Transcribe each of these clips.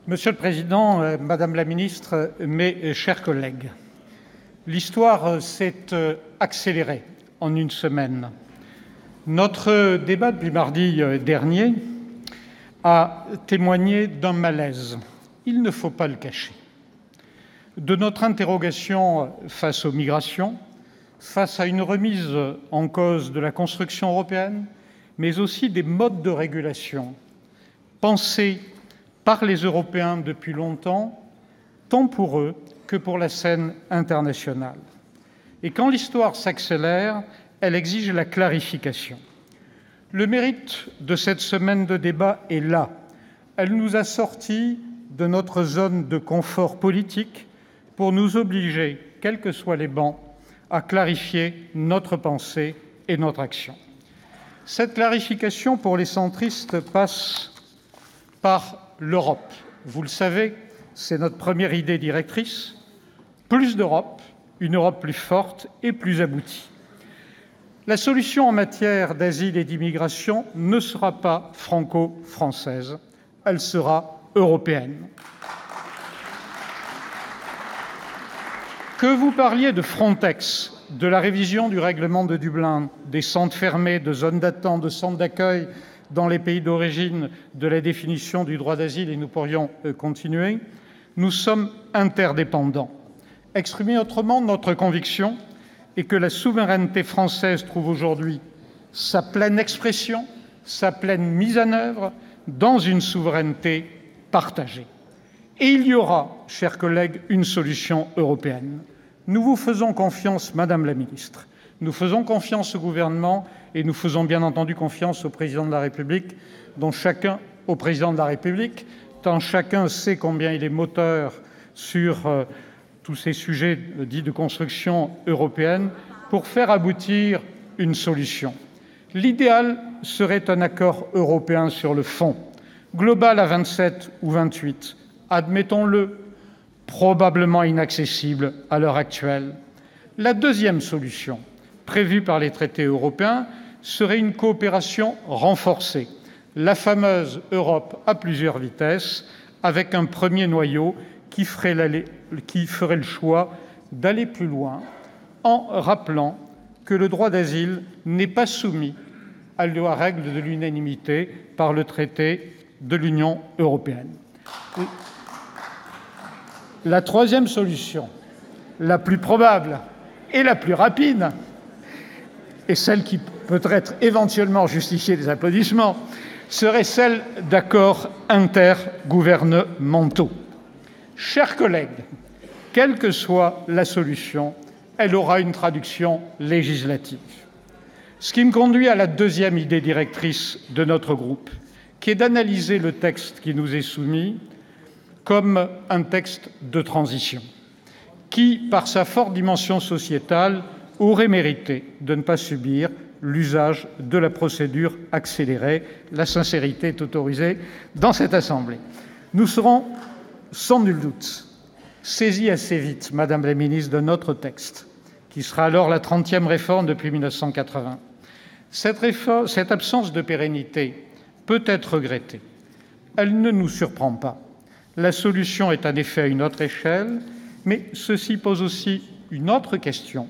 Monsieur le Président, Madame la Ministre, mes chers collègues, l'histoire s'est accélérée en une semaine. Notre débat du mardi dernier a témoigné d'un malaise, il ne faut pas le cacher, de notre interrogation face aux migrations, face à une remise en cause de la construction européenne, mais aussi des modes de régulation pensés par les Européens depuis longtemps, tant pour eux que pour la scène internationale. Et quand l'histoire s'accélère, elle exige la clarification. Le mérite de cette semaine de débat est là. Elle nous a sortis de notre zone de confort politique pour nous obliger, quels que soient les bancs, à clarifier notre pensée et notre action. Cette clarification pour les centristes passe par l'Europe. Vous le savez, c'est notre première idée directrice. Plus d'Europe, une Europe plus forte et plus aboutie. La solution en matière d'asile et d'immigration ne sera pas franco-française, elle sera européenne. Que vous parliez de Frontex, de la révision du règlement de Dublin, des centres fermés, de zones d'attente, de centres d'accueil dans les pays d'origine, de la définition du droit d'asile, et nous pourrions continuer, nous sommes interdépendants. Exprimer autrement, notre conviction est que la souveraineté française trouve aujourd'hui sa pleine expression, sa pleine mise en œuvre dans une souveraineté partagée. Et il y aura, chers collègues, une solution européenne. Nous vous faisons confiance, Madame la Ministre. Nous faisons confiance au gouvernement et nous faisons bien entendu confiance au Président de la République, dont chacun sait combien il est moteur sur tous ces sujets dits de construction européenne pour faire aboutir une solution. L'idéal serait un accord européen sur le fond, global à 27 ou 28, admettons-le, probablement inaccessible à l'heure actuelle. La deuxième solution, prévue par les traités européens, serait une coopération renforcée, la fameuse Europe à plusieurs vitesses, avec un premier noyau qui ferait le choix d'aller plus loin en rappelant que le droit d'asile n'est pas soumis à la règle de l'unanimité par le traité de l'Union européenne. La troisième solution, la plus probable et la plus rapide, et celle qui peut être éventuellement justifier des applaudissements, serait celle d'accords intergouvernementaux. Chers collègues, quelle que soit la solution, elle aura une traduction législative. Ce qui me conduit à la deuxième idée directrice de notre groupe, qui est d'analyser le texte qui nous est soumis comme un texte de transition, qui, par sa forte dimension sociétale, aurait mérité de ne pas subir l'usage de la procédure accélérée. La sincérité est autorisée dans cette Assemblée. Nous serons, sans nul doute, saisis assez vite, Madame la Ministre, de notre texte, qui sera alors la 30e réforme depuis 1980. Cette absence de pérennité peut être regrettée. Elle ne nous surprend pas. La solution est en effet à une autre échelle, mais ceci pose aussi une autre question,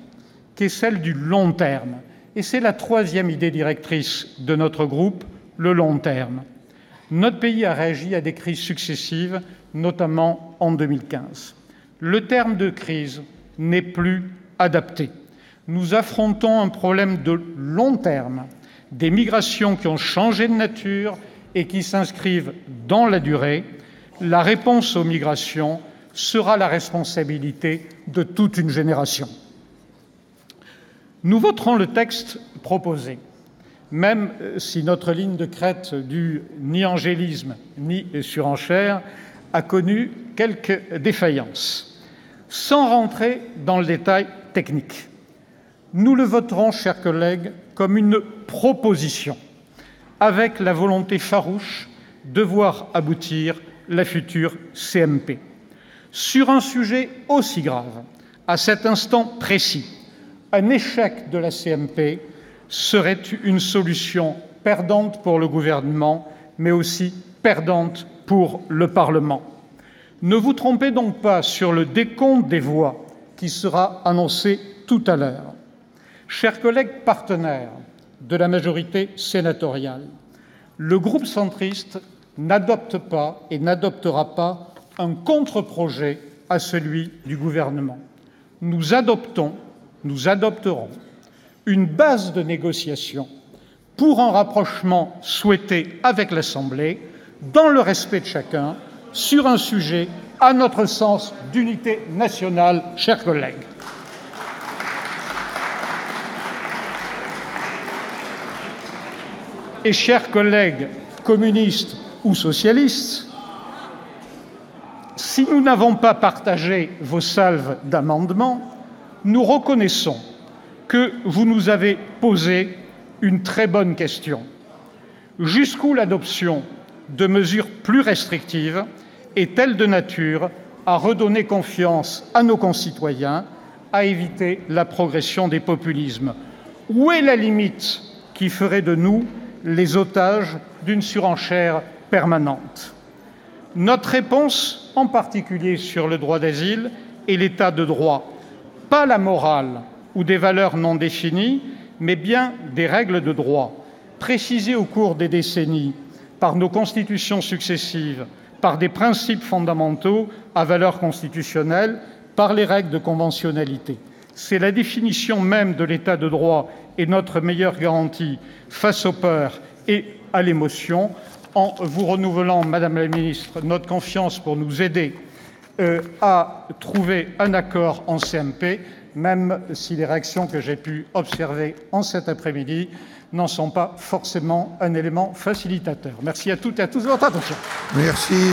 qui est celle du long terme. Et c'est la troisième idée directrice de notre groupe, le long terme. Notre pays a réagi à des crises successives, notamment en 2015. Le terme de crise n'est plus adapté. Nous affrontons un problème de long terme, des migrations qui ont changé de nature et qui s'inscrivent dans la durée. La réponse aux migrations sera la responsabilité de toute une génération. Nous voterons le texte proposé, même si notre ligne de crête du ni angélisme ni surenchère a connu quelques défaillances. Sans rentrer dans le détail technique, nous le voterons, chers collègues, comme une proposition, avec la volonté farouche de voir aboutir la future CMP. Sur un sujet aussi grave, à cet instant précis, un échec de la CMP serait une solution perdante pour le gouvernement, mais aussi perdante pour le Parlement. Ne vous trompez donc pas sur le décompte des voix qui sera annoncé tout à l'heure. Chers collègues partenaires de la majorité sénatoriale, le groupe centriste n'adopte pas et n'adoptera pas un contre-projet à celui du gouvernement. Nous adopterons une base de négociation pour un rapprochement souhaité avec l'Assemblée, dans le respect de chacun, sur un sujet, à notre sens, d'unité nationale, chers collègues. Et chers collègues communistes ou socialistes, si nous n'avons pas partagé vos salves d'amendements, nous reconnaissons que vous nous avez posé une très bonne question. Jusqu'où l'adoption de mesures plus restrictives est-elle de nature à redonner confiance à nos concitoyens, à éviter la progression des populismes? Où est la limite qui ferait de nous les otages d'une surenchère permanente? Notre réponse, en particulier sur le droit d'asile, est l'état de droit, pas la morale ou des valeurs non définies, mais bien des règles de droit, précisées au cours des décennies par nos constitutions successives, par des principes fondamentaux à valeur constitutionnelle, par les règles de conventionnalité. C'est la définition même de l'état de droit et notre meilleure garantie face aux peurs et à l'émotion. En vous renouvelant, Madame la Ministre, notre confiance pour nous aider à trouver un accord en CMP, même si les réactions que j'ai pu observer en cet après-midi n'en sont pas forcément un élément facilitateur. Merci à toutes et à tous de votre attention. Merci.